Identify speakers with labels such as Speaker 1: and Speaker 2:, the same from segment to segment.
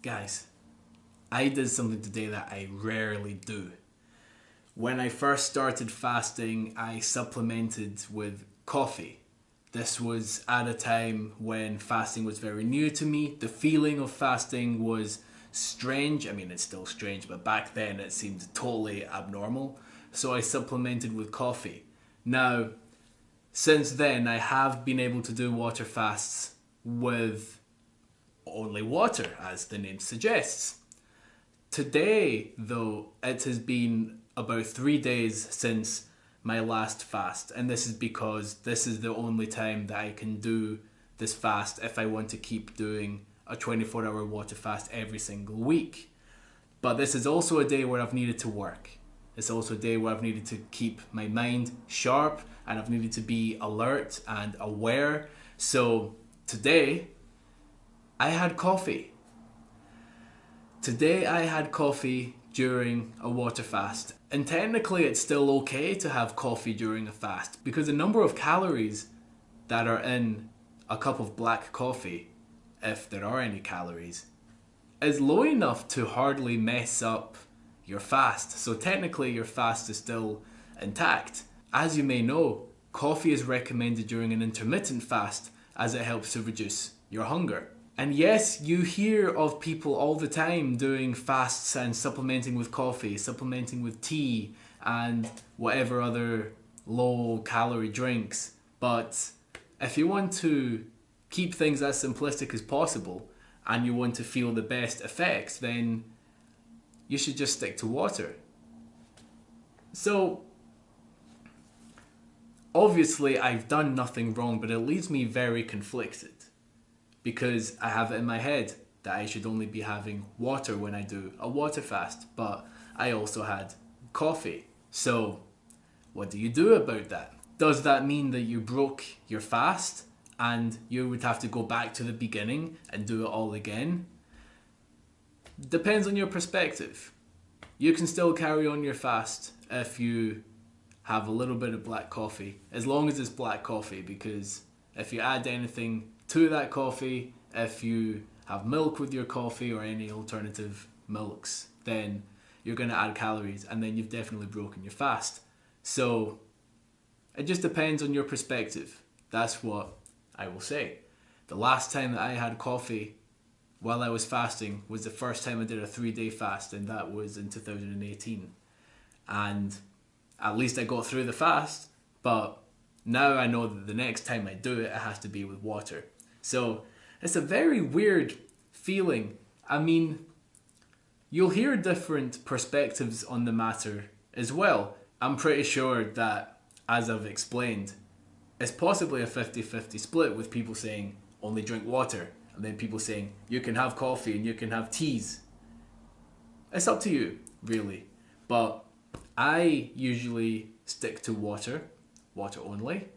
Speaker 1: Guys, I did something today that I rarely do. When I first started fasting, I supplemented with coffee. This was at a time when fasting was very new to me. The feeling of fasting was strange. I mean, it's still strange, but back then it seemed totally abnormal. So I supplemented with coffee. Now, since then, I have been able to do water fasts with only water, as the name suggests. Today, though, it has been about 3 days since my last fast, and this is because this is the only time that I can do this fast if I want to keep doing a 24-hour water fast every single week. But this is also a day where I've needed to work. It's also a day where I've needed to keep my mind sharp and I've needed to be alert and aware. So today, I had coffee. Today I had coffee during a water fast. And technically it's still okay to have coffee during a fast because the number of calories that are in a cup of black coffee, if there are any calories, is low enough to hardly mess up your fast. So technically your fast is still intact. As you may know, coffee is recommended during an intermittent fast as it helps to reduce your hunger. And yes, you hear of people all the time doing fasts and supplementing with coffee, supplementing with tea, and whatever other low-calorie drinks. But if you want to keep things as simplistic as possible, and you want to feel the best effects, then you should just stick to water. So, obviously I've done nothing wrong, but it leaves me very conflicted. Because I have it in my head that I should only be having water when I do a water fast, but I also had coffee. So what do you do about that? Does that mean that you broke your fast and you would have to go back to the beginning and do it all again? Depends on your perspective. You can still carry on your fast if you have a little bit of black coffee, as long as it's black coffee, because if you add anything to that coffee, if you have milk with your coffee or any alternative milks, then you're going to add calories and then you've definitely broken your fast. So it just depends on your perspective. That's what I will say. The last time that I had coffee while I was fasting was the first time I did a 3-day fast, and that was in 2018. And at least I got through the fast, but now I know that the next time I do it, it has to be with water. So it's a very weird feeling. I mean, you'll hear different perspectives on the matter as well. I'm pretty sure that, as I've explained, it's possibly a 50-50 split, with people saying only drink water and then people saying you can have coffee and you can have teas. It's up to you, really. But I usually stick to water only.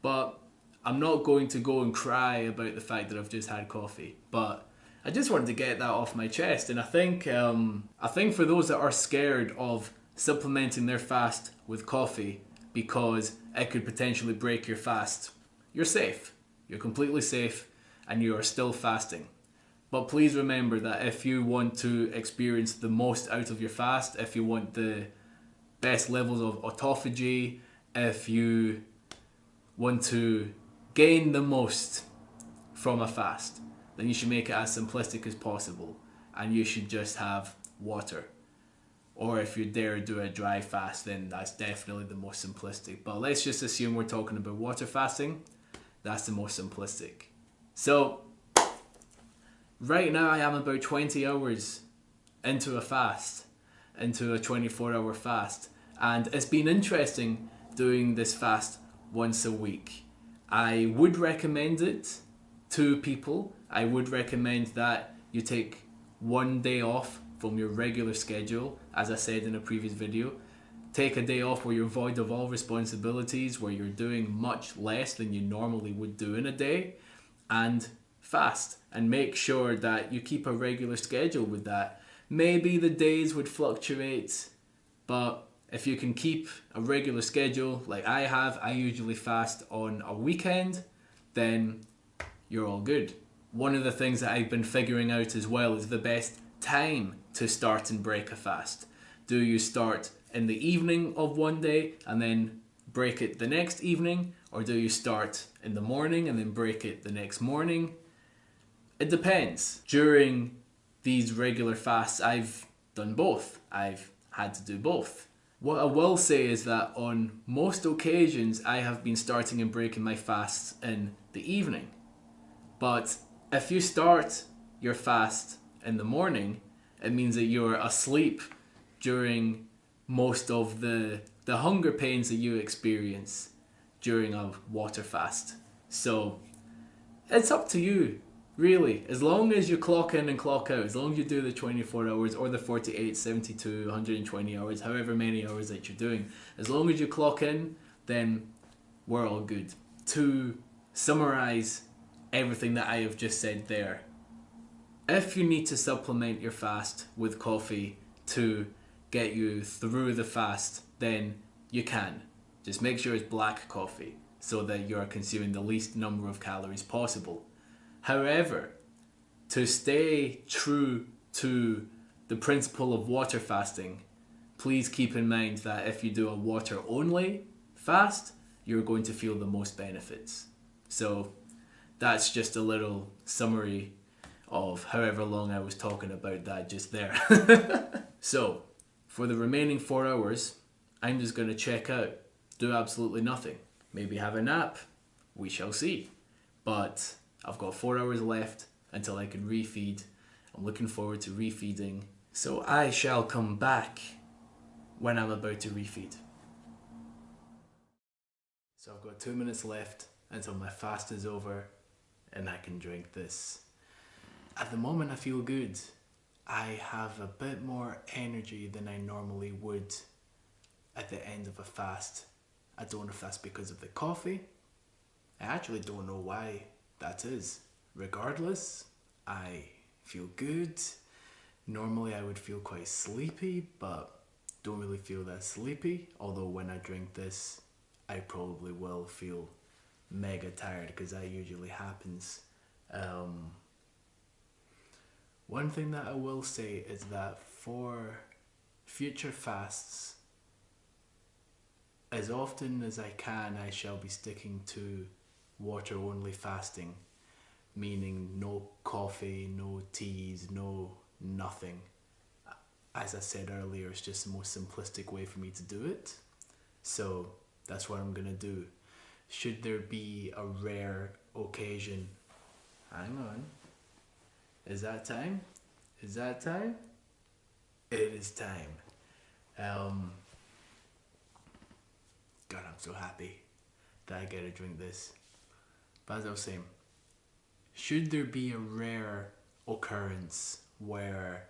Speaker 1: But I'm not going to go and cry about the fact that I've just had coffee. But I just wanted to get that off my chest. And I think for those that are scared of supplementing their fast with coffee because it could potentially break your fast, you're safe. You're completely safe and you are still fasting. But please remember that if you want to experience the most out of your fast, if you want the best levels of autophagy, if you want to gain the most from a fast, then you should make it as simplistic as possible and you should just have water. Or if you dare do a dry fast, then that's definitely the most simplistic. But let's just assume we're talking about water fasting. That's the most simplistic. So right now I am about 20 hours into a fast, into a 24-hour fast. And it's been interesting doing this fast once a week. I would recommend it to people. I would recommend that you take one day off from your regular schedule, as I said in a previous video. Take a day off where you're void of all responsibilities, where you're doing much less than you normally would do in a day, and fast. And make sure that you keep a regular schedule with that. Maybe the days would fluctuate, but if you can keep a regular schedule like I usually fast on a weekend, then you're all good. one of the things that I've been figuring out as well is the best time to start and break a fast. Do you start in the evening of one day and then break it the next evening, or do you start in the morning and then break it the next morning? It depends. During these regular fasts, I've done both. I've had to do both. What I will say is that on most occasions, I have been starting and breaking my fasts in the evening. But if you start your fast in the morning, it means that you're asleep during most of the hunger pains that you experience during a water fast. So it's up to you, really. As long as you clock in and clock out, as long as you do the 24 hours or the 48, 72, 120 hours, however many hours that you're doing, as long as you clock in, then we're all good. To summarize everything that I have just said there, if you need to supplement your fast with coffee to get you through the fast, then you can. Just make sure it's black coffee so that you're consuming the least number of calories possible. However, to stay true to the principle of water fasting, please keep in mind that if you do a water only fast, you're going to feel the most benefits. So that's just a little summary of however long I was talking about that just there. So for the remaining 4 hours, I'm just going to check out, do absolutely nothing. Maybe have a nap, we shall see. But I've got 4 hours left until I can refeed. I'm looking forward to refeeding. So I shall come back when I'm about to refeed. So I've got 2 minutes left until my fast is over and I can drink this. At the moment I feel good. I have a bit more energy than I normally would at the end of a fast. I don't know if that's because of the coffee. I actually don't know why that is. Regardless, I feel good. Normally I would feel quite sleepy, but don't really feel that sleepy. Although when I drink this, I probably will feel mega tired because that usually happens. One thing that I will say is that for future fasts, as often as I can, I shall be sticking to water only fasting, meaning no coffee, no teas, no nothing. As I said earlier, it's just the most simplistic way for me to do it. So that's what I'm gonna do. Should there be a rare occasion, hang on. Is that time? Is that time? It is time. God, I'm so happy that I get to drink this. But as I was saying, should there be a rare occurrence where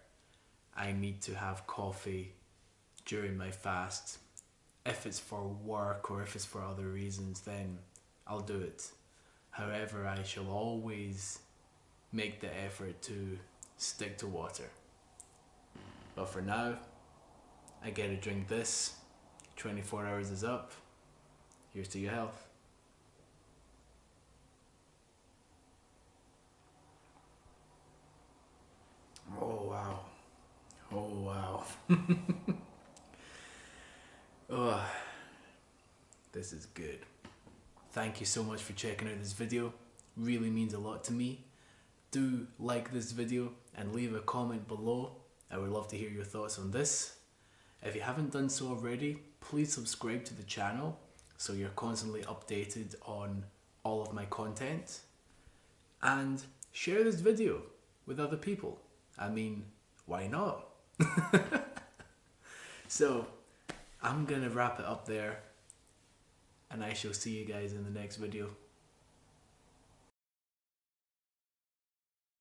Speaker 1: I need to have coffee during my fast, if it's for work or if it's for other reasons, then I'll do it. However, I shall always make the effort to stick to water. But for now, I get to drink this. 24 hours is up. Here's to your health. Oh wow. Oh wow. Oh, this is good. Thank you so much for checking out this video. Really means a lot to me. Do like this video and leave a comment below. I would love to hear your thoughts on this. If you haven't done so already, please subscribe to the channel so you're constantly updated on all of my content. And share this video with other people. I mean, why not? So, I'm gonna wrap it up there and I shall see you guys in the next video.